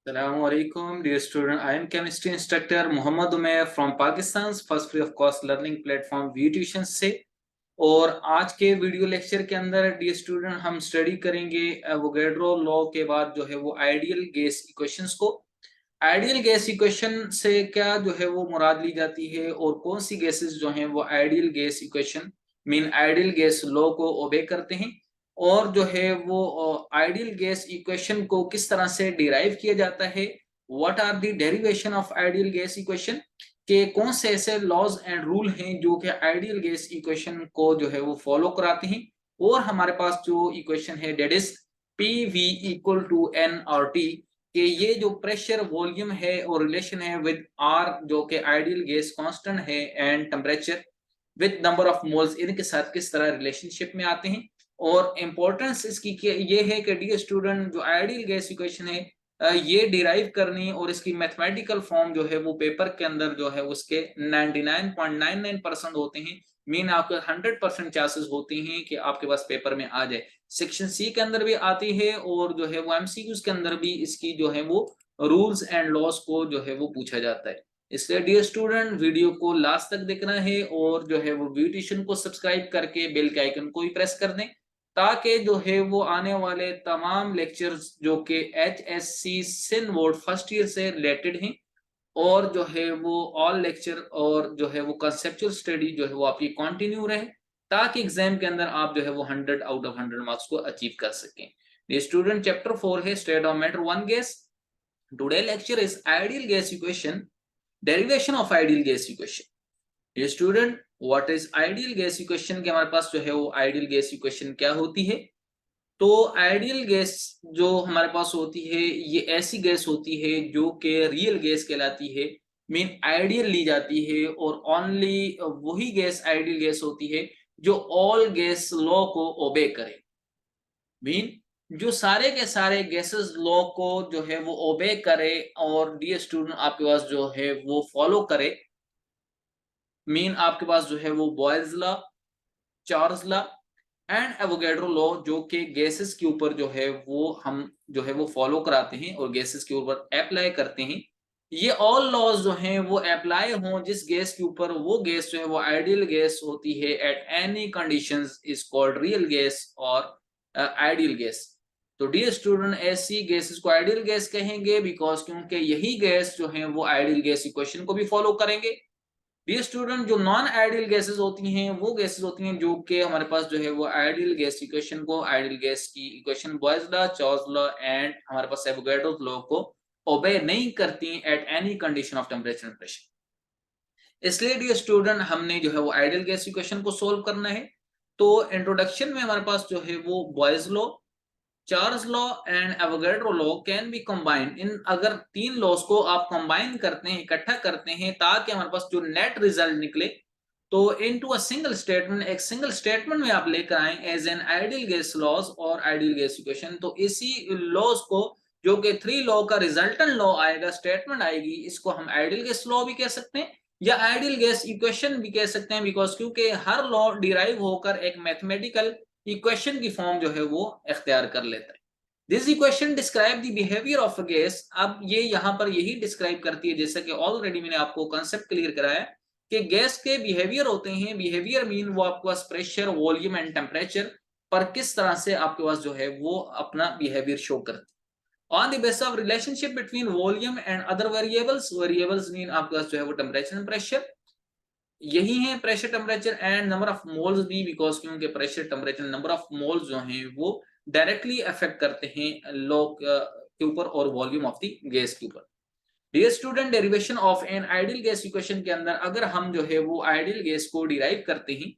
Assalamualaikum, dear student. I am chemistry instructor Mohammad Umair from Pakistan's first free of cost learning platform VTuition से। और आज के video lecture के अंदर dear student हम study करेंगे एवोगैड्रो लॉ के बाद जो है वो आइडियल गैस इक्वेशंस को। आइडियल गैस इक्वेशन से क्या जो है वो मुराद ली जाती है और कौन सी गैसेस जो हैं वो ideal gas equation mean ideal gas law को ओबे करते हैं, और जो है वो आइडियल गैस इक्वेशन को किस तरह से डिराइव किया जाता है। What are the derivation of ideal gas equation के कौन से ऐसे लॉज एंड रूल हैं जो कि आइडियल गैस इक्वेशन को जो है वो फॉलो कराते हैं। और हमारे पास जो इक्वेशन है that is P V equal to N R T, कि ये जो प्रेशर वॉल्यूम है और रिलेशन है विद आर जो कि आइडियल गैस कांस्टेंट है and temperature with number of moles, इनके साथ किस तरह रिलेशनशिप में आते हैं। और इम्पोर्टेंस इसकी ये है कि डियर स्टूडेंट जो आइडियल गैस इक्वेशन है ये डिराइव करनी और इसकी मैथमेटिकल फॉर्म जो है वो पेपर के अंदर जो है उसके 99.99% होते हैं। मीन आपके 100% चांसेस होते हैं कि आपके पास पेपर में आ जाए। सेक्शन सी के अंदर भी आती है और जो है वो एमसीक्यूज के अंदर भी इसकी जो है वो रूल्स एंड लॉस को जो है वो पूछा जाता है। इसलिए डियर स्टूडेंट वीडियो को लास्ट तक देखना है और जो है वो वीडियो को सब्सक्राइब करके बेल के आइकन को भी प्रेस कर दें, ताकि जो है वो आने वाले तमाम लेक्चर्स जो कि HSC सिन बोर्ड फर्स्ट ईयर से रिलेटेड हैं और जो है वो ऑल लेक्चर और जो है वो कंसेप्चुअल स्टडी जो है वो आपकी कंटिन्यू रहे, ताकि एग्जाम के अंदर आप जो है वो 100 आउट ऑफ 100 मार्क्स को अचीव कर सकें। ये स्टूडेंट चैप्टर 4 है state of matter 1 gas. Today lecture is ideal gas equation, derivation of ideal gas equation. ये student what is ideal gas equation के हमारे पास जो है वो आइडियल गैस इक्वेशन क्या होती है। तो आइडियल गैस जो हमारे पास होती है ये ऐसी गैस होती है जो कि रियल गैस कहलाती है। मीन आइडियल ली जाती है और ओनली वही गैस आइडियल गैस होती है जो ऑल गैस लॉ को ओबे करे। मीन जो सारे के सारे गैसेस लॉ को जो है वो ओबे करे और डियर स्टूडेंट आपके पास जो है वो फॉलो करे। मीन आपके पास जो है वो Boyle's law, Charles law and Avogadro law जो कि गैसेस के ऊपर जो है वो हम जो है वो फॉलो कराते हैं और गैसेस के ऊपर अप्लाई करते हैं। ये ऑल लॉज जो हैं वो अप्लाई हों जिस गैस के ऊपर, वो गैस जो है वो आइडियल गैस होती है at any conditions is called real gas और आइडियल गैस। तो डियर स्टूडेंट ऐसी गैसेस को आइडियल गैस कहेंगे बिकॉज क्योंकि यही गैस जो है वो आइडियल गैस इक्वेशन को भी फॉलो करेंगे। डियर स्टूडेंट जो नॉन आइडियल गैसेस होती हैं वो गैसेस होती हैं जो कि हमारे पास जो है वो आइडियल गैस इक्वेशन को, आइडियल गैस की equation boils law, Charles law and हमारे पास एवोगैड्रो लॉ को ओबे नहीं करती at any condition of temperature and pressure. इसलिए डियर स्टूडेंट हमने जो है वो आइडियल गैस इक्वेशन को सोल्व करना है। तो इंट्रोडक्शन में हमारे पास जो है वो Boyle's law, Charles law and Avogadro law can be combined. इन अगर तीन लॉस को आप कंबाइन करते हैं, इकट्ठा करते हैं, ताकि हमारे पास जो नेट रिजल्ट निकले तो इनटू अ सिंगल स्टेटमेंट, एक सिंगल स्टेटमेंट में आप लेकर आए as an ideal gas laws और आइडियल गैस इक्वेशन। तो इसी लॉज को जो कि थ्री लॉ का रिजल्टेंट लॉ आएगा, स्टेटमेंट आएगी, इसको हम आइडियल गैस लॉ भी कह सकते हैं या आइडियल गैस इक्वेशन भी कह सकते हैं, बिकॉज क्योंकि हर लॉ डिराइव होकर एक मैथमेटिकल इक्वेशन की फॉर्म जो है वो इख्तियार कर लेता है। This equation describe the behaviour of a gas. अब ये यहाँ पर यही डिस्क्राइब करती है, जैसा कि ऑलरेडी मैंने आपको कंसेप्ट क्लियर कराया कि गैस के बिहेवियर होते हैं। बिहेवियर मीन वो आपके पास प्रेशर, वॉल्यूम एंड टेम्परेचर पर किस तरह से आपके पास जो है वो अपना बिहेवियर शो करती है। On the basis of relationship between volume and other variables, variables mean आपके पास जो है वो टेम्परेचर एंड प्रेशर, यही है pressure, temperature and number of moles भी, बिकॉज क्योंकि pressure, temperature, number of moles जो हैं वो डायरेक्टली अफेक्ट करते हैं लॉ के ऊपर और वॉल्यूम ऑफ द गैस के ऊपर। Dear student derivation of an ideal gas equation के अंदर अगर हम जो है वो आइडियल गैस को डिराइव करते हैं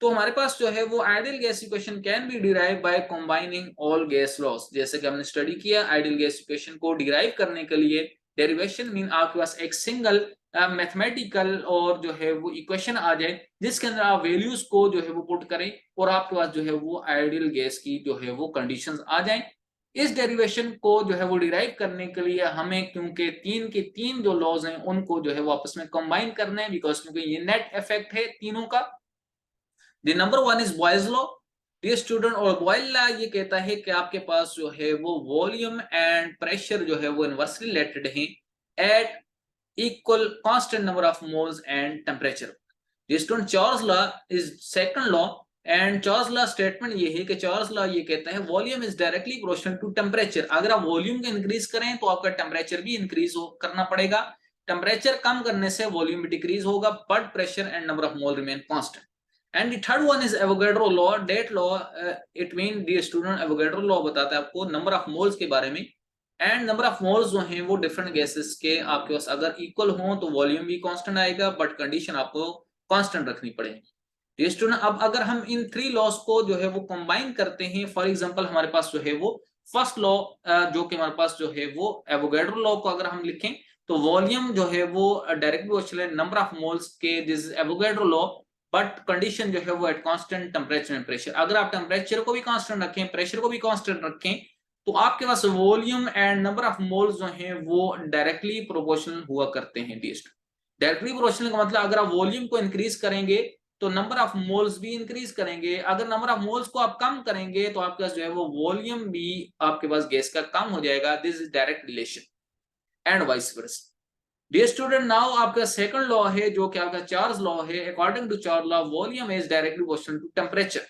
तो हमारे पास जो है वो ideal gas equation can be derive by combining all gas laws. जैसे कि हमने स्टडी किया आइडियल गैस इक्वेशन को डिराइव करने के लिए डेरिवेशन मीन आपके पास एक सिंगल मैथमेटिकल और जो है वो इक्वेशन आ जाए जिसके अंदर आप वैल्यूज को जो है वो पुट करें और आपके पास जो है वो आइडियल गैस की जो है वो कंडीशंस आ जाएं। इस डेरिवेशन को जो है वो डिराइव करने के लिए हमें क्योंकि तीन के तीन जो लॉज हैं उनको जो है वो आपस में कंबाइन करना है, बिकॉज क्योंकि ये नेट इफेक्ट है तीनों का। The number one is Boyle's law, dear student, और बॉयल लॉ ये कहता है कि आपके पास जो है वो वॉल्यूम एंड प्रेशर जो है वो इनवर्सली रिलेटेड हैं at equal constant number of moles and temperature. Dear student, Charles law is second law, and Charles law statement ये है कि चार्ल्स लॉ ये कहता है volume is directly proportional to temperature. अगर आप वॉल्यूम को इंक्रीज करें तो आपका टेम्परेचर भी इंक्रीज करना पड़ेगा। टेम्परेचर कम करने से वॉल्यूम भी डिक्रीज होगा, but pressure and number of mole remain constant. And the third one is Avogadro law. That law, it mean dear student, Avogadro law बताता है आपको नंबर ऑफ मोल्स के बारे में, एंड नंबर ऑफ मोल्स जो हैं वो डिफरेंट गैसेस के आपके पास अगर इक्वल हो तो वॉल्यूम भी कांस्टेंट आएगा, बट कंडीशन आपको कांस्टेंट रखनी पड़ेगी। डियर स्टूडेंट, अब अगर हम इन थ्री लॉस को जो है वो कंबाइन करते हैं, फॉर एग्जांपल हमारे पास जो है वो फर्स्ट लॉ जो कि हमारे पास जो है वो एवोगैड्रो लॉ को अगर हम लिखें तो वॉल्यूम जो है वो directly proportional number of moles के, this Avogadro law, but condition जो है वो at constant temperature and pressure. अगर आप टेम्परेचर को भी कांस्टेंट रखें, प्रेशर को भी कांस्टेंट रखें, तो आपके पास volume and number of moles जो हैं वो डायरेक्टली प्रोपोर्शनल हुआ करते हैं। डायरेक्टली प्रोपोर्शनल का मतलब अगर आप वॉल्यूम को इंक्रीज करेंगे तो नंबर ऑफ मोल्स भी इंक्रीज करेंगे, अगर नंबर ऑफ मोल्स को आप कम करेंगे तो आपके पास जो है वो वॉल्यूम भी आपके पास गैस का कम हो जाएगा। This is direct relation and vice versa. Dear student, now आपका सेकंड लॉ है जो कि आपका चार्ल्स लॉ है। According to Charles law volume is directly proportional to temperature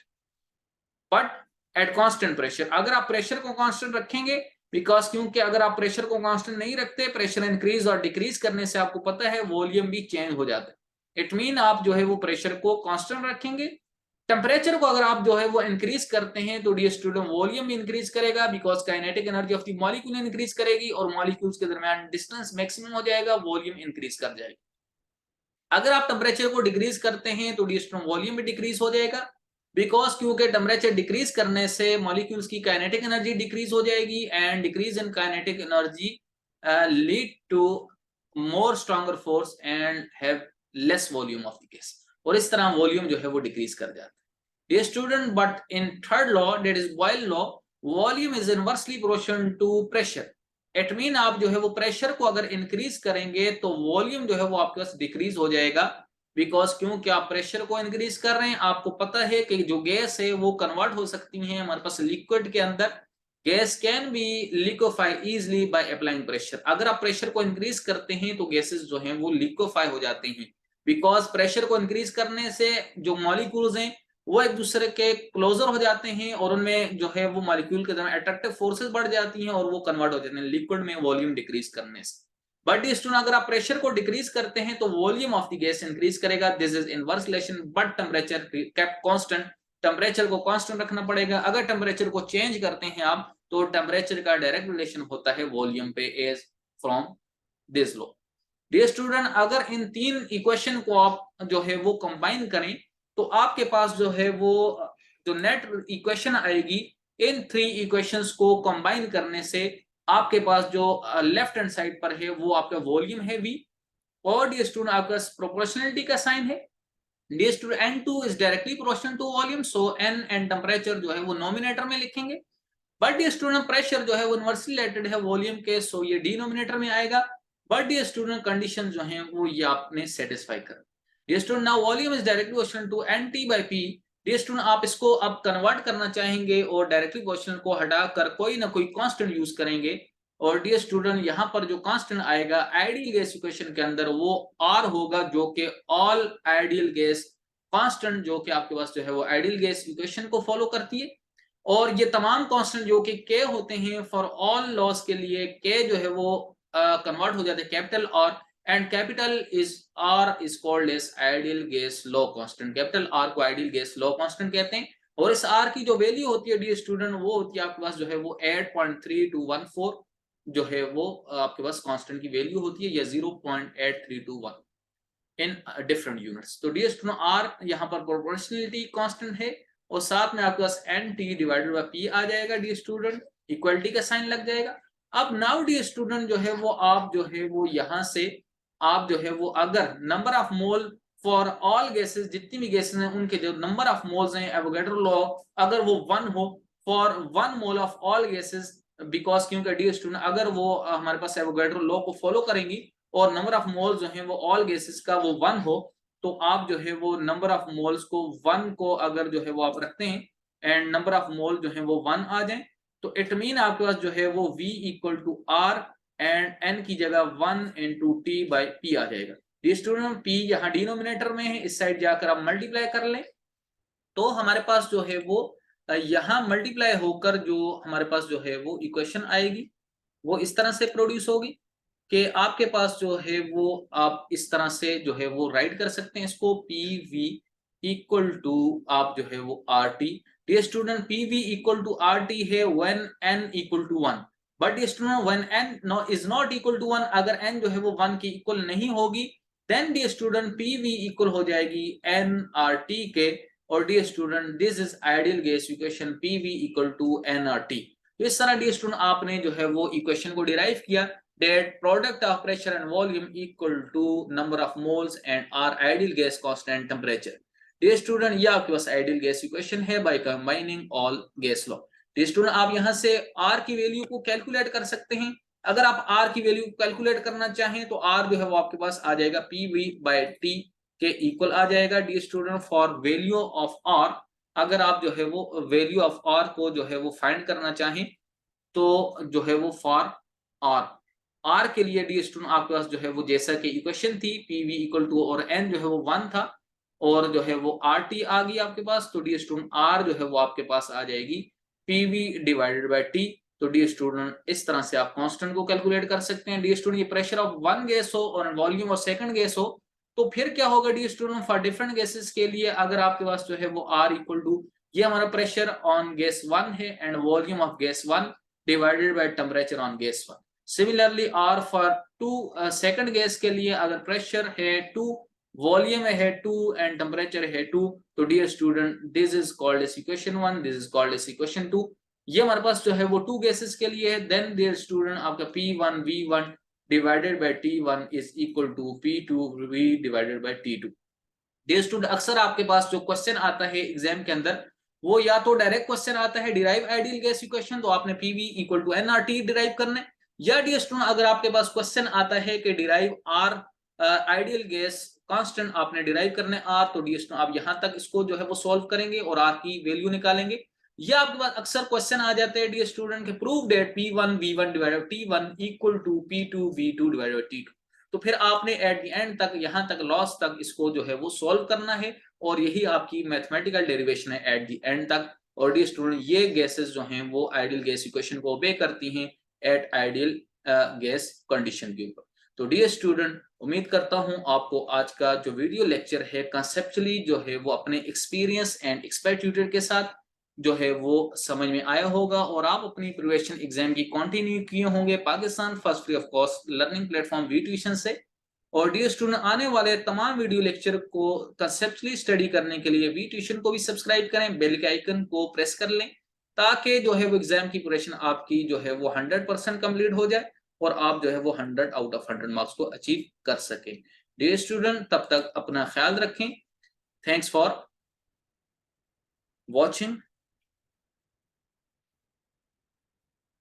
but at constant pressure. अगर आप प्रेशर को कांस्टेंट रखेंगे, बिकॉज क्योंकि अगर आप प्रेशर को कांस्टेंट नहीं रखते, प्रेशर इंक्रीज और डिक्रीज करने से आपको पता है वॉल्यूम भी चेंज हो जाता है। इट मीन आप जो है वो प्रेशर को कांस्टेंट रखेंगे, टेम्परेचर को अगर आप जो है वो इंक्रीज करते हैं तो डियर स्टूडेंट वॉल्यूम भी इंक्रीज करेगा, because kinetic energy of the molecule increase करेगी और मॉलिक्यूल्स के दरमियान डिस्टेंस मैक्सिमम हो जाएगा, वॉल्यूम इंक्रीज कर जाएगा। अगर आप टेम्परेचर को डिक्रीज करते हैं तो डियर स्टूडेंट वॉल्यूम भी डिक्रीज हो जाएगा, बिकॉज क्योंकि टेम्परेचर डिक्रीज करने से मॉलिक्यूल्स की काइनेटिक एनर्जी डिक्रीज हो जाएगी, and decrease in kinetic energy lead to more stronger force and have less volume of the gas, और इस तरह वॉल्यूम जो है वो डिक्रीज कर जाता है। Dear student, but in third law, that is Boyle law, volume is inversely proportional to pressure. It mean आप जो है वो प्रेशर को अगर इंक्रीज करेंगे तो वॉल्यूम जो है वो आपके पास डिक्रीज हो जाएगा, बिकॉज क्योंकि आप प्रेशर को इंक्रीज कर रहे हैं। आपको पता है कि जो गैस है वो कन्वर्ट हो सकती है हमारे पास लिक्विड के अंदर। Gas can be liquefy easily by applying pressure. अगर आप प्रेशर को इंक्रीज करते हैं तो गैसेस जो हैं वो लिक्विफाई हो जाते हैं, बिकॉज प्रेशर को इंक्रीज करने से जो मॉलिक्यूल्स हैं वो एक दूसरे के क्लोजर हो जाते हैं और उनमें जो है वो मॉलिक्यूल के दरमियान अट्रैक्टिव फोर्सेस बढ़ जाती हैं और वो कन्वर्ट हो जाते हैं लिक्विड में वॉल्यूम डिक्रीज करने से। बट स्टूडेंट, अगर आप प्रेशर को डिक्रीज करते हैं तो volume of the gas increase करेगा। This is inverse relation, but temperature kept constant. Temperature को कांस्टेंट रखना पड़ेगा। अगर टेम्परेचर को चेंज करते हैं आप तो टेम्परेचर का डायरेक्ट रिलेशन होता है वॉल्यूम पे as from this law. Dear student, अगर इन तीन इक्वेशन को आप जो है वो कंबाइन करें तो आपके पास जो है वो जो नेट इक्वेशन आएगी, इन थ्री इक्वेशंस को कंबाइन करने से आपके पास जो लेफ्ट हैंड साइड पर है वो आपका वॉल्यूम है V, और डियर स्टूडेंट आपका प्रोपोर्शनलिटी का साइन है। Dear student, N2 is directly proportional to volume, so N and temperature जो है वो नोमिनेटर में लिखेंगे। बट डियर स्टूडेंट प्रेशर जो है वो इनवर्सली रिलेटेड है वॉल्यूम के, सो ये डिनोमिनेटर में आएगा। बट डियर स्टूडेंट कंडीशन जो है वो ये आपने सेटिस्फाई कर। Dear student, now volume is directly proportional to NT by P। डियर स्टूडेंट, आप इसको अब कन्वर्ट करना चाहेंगे और डायरेक्टली प्रोपोर्शनल को हटाकर कोई ना कोई कांस्टेंट यूज करेंगे, और डियर स्टूडेंट यहाँ पर जो कांस्टेंट आएगा आइडियल गैस इक्वेशन के अंदर वो R होगा, जो कि ऑल आइडियल गैस कांस्टेंट जो कि आपके पास जो है वो आइडियल गैस इक्वेशन को फॉलो करती है। और ये तमाम कांस्टेंट जो कि K होते हैं फॉर ऑल लॉस के लिए, K जो है वो कन्वर्ट हो जाते हैं capital R, and capital is R is called as ideal gas law constant। Capital R को ideal gas law constant कहते हैं, और इस R की जो वैल्यू होती है डियर स्टूडेंट वो होती है आपके पास जो है वो 8.3214 जो है वो आपके पास कांस्टेंट की वैल्यू होती है, या 0.8321 इन डिफरेंट यूनिट्स। तो डियर स्टूडेंट R यहाँ पर प्रोपोर्शनलिटी कांस्टेंट है, और साथ में आपके पास NT डिवाइडेड बाय P आ जाएगा डियर स्टूडेंट, इक्वलिटी का साइन लग जाएगा। अब नाउ डियर स्टूडेंट जो है वो आप जो है वो यहाँ से आप जो है वो अगर number of mole for all gases, जितनी भी गैसेस हैं उनके जो नंबर ऑफ मोल्स हैं एवोगैड्रो लॉ अगर वो 1 हो for 1 mole of all gases, because क्योंकि डियर स्टूडेंट अगर वो हमारे पास एवोगैड्रो लॉ को फॉलो करेंगी और नंबर ऑफ मोल्स जो हैं वो ऑल गैसेस का वो 1 हो, तो आप जो है वो नंबर ऑफ मोल्स को 1 को अगर जो है वो आप रखते हैं एंड नंबर ऑफ मोल जो है वो 1 आ जाए, तो इट मीन आपके पास जो है वो V equal to R and N की जगह 1 इंटू T बाई P आ जाएगा। ये स्टूडेंट P यहाँ डिनोमिनेटर में है, इस साइड जाकर आप मल्टीप्लाई कर लें, तो हमारे पास जो है वो यहाँ मल्टीप्लाई होकर जो हमारे पास जो है वो इक्वेशन आएगी वो इस तरह से प्रोड्यूस होगी कि आपके पास जो है वो आप इस तरह से जो है वो राइट कर सकते हैं इसको, पी वी इक्वल टू आप जो है वो R T. Dear student P V equal to R T है when n equal to 1, but dear student when n is not equal to 1, अगर एन जो है वो 1 के इक्वल नहीं होगी, then dear student P V equal हो जाएगी एन आर टी के। और dear student this is ideal gas equation P V equal to N R T. तो इस तरह डियर स्टूडेंट आपने जो है वो इक्वेशन को डिराइव किया that product of pressure and volume equal to number of moles and are ideal gas constant temperature। Dear student ये आपके पास ideal gas equation है by combining all gas law। Dear student आप यहाँ से R की value को calculate कर सकते हैं। अगर आप R की वैल्यू को कैलकुलेट करना चाहें तो R जो है वो आपके पास आ जाएगा PV by T के इक्वल आ जाएगा। Dear student for value of R, अगर आप जो है वो वैल्यू ऑफ R को जो है वो फाइंड करना चाहें तो जो है वो फॉर R के लिए डी स्टूडेंट आपके पास जो है वो जैसा कि इक्वेशन थी पी वी इक्वल टू और एन जो है वो 1 था और जो है वो आर टी आ गई आपके पास, तो डी स्टूडेंट आर जो है वो आपके पास आ जाएगी P V divided by T. तो डी स्टूडेंट इस तरह से आप कांस्टेंट को कैलकुलेट कर सकते हैं। डी स्टूडेंट ये प्रेशर ऑफ वन गैस हो और वॉल्यूम और सेकंड गैस हो तो फिर क्या होगा dear student for different gases के लिए, अगर आपके पास जो है वो आर इक्वल टू ये हमारा प्रेशर ऑन गैस 1 है and volume of gas 1 divided by temperature on gas 1। Similarly R for 2 second gas के लिए अगर प्रेशर है 2, वॉल्यूम है 2 एंड टेम्परेचर है 2, तो dear student this is called as equation 1, this is called as equation 2। ये हमारे पास जो है वो 2 गैसेस के लिए है। देन डियर स्टूडेंट आपका P1 V1 divided by T1 is equal to P2 V divided by T2। Dear student अक्सर आपके पास जो क्वेश्चन आता है एग्जाम के अंदर वो या तो डायरेक्ट क्वेश्चन आता है डिराइव आइडियल गैस इक्वेशन, तो आपने PV equal to NRT derive करना है, या डियर स्टूडेंट अगर आपके पास क्वेश्चन आता है कि derive R ideal gas constant आपने डिराइव करना है आर, तो डियर स्टूडेंट आप यहां तक इसको जो है वो सॉल्व करेंगे और आर की वैल्यू निकालेंगे। या आपके पास अक्सर क्वेश्चन आ जाते हैं डियर स्टूडेंट के prove that P1 V1 divided T1 equal to P2 V2 divided T2, तो फिर आपने एट द एंड तक यहां तक लॉस तक इसको जो है वो सॉल्व करना है और यही आपकी मैथमेटिकल डेरिवेशन है एट द एंड तक। और डी स्टूडेंट ये गैसेस जो हैं वो आइडियल गैस इक्वेशन को ओबे करती हैं एट आइडियल गैस कंडीशन के ऊपर। तो डियर स्टूडेंट उम्मीद करता हूं आपको आज का जो वीडियो लेक्चर है कंसेप्चुअली जो है वो अपने एक्सपीरियंस एंड एक्सपर्ट ट्यूटर के साथ जो है वो समझ में आया होगा और आप अपनी प्रिपरेशन एग्जाम की कंटिन्यू किए होंगे Pakistan first free of cost learning platform we tuition से। और डियर स्टूडेंट आने वाले तमाम वीडियो लेक्चर को कंसेप्चुअली स्टडी करने के लिए वी ट्यूशन को भी सब्सक्राइब करें, बेल के आइकन को प्रेस कर लें ताकि जो है वो एग्जाम की प्रिपरेशन आपकी जो है वो 100% कंप्लीट हो जाए और आप जो है वो 100 आउट ऑफ 100 मार्क्स को अचीव कर सकें। डियर स्टूडेंट तब तक अपना ख्याल रखें। Thanks for watching.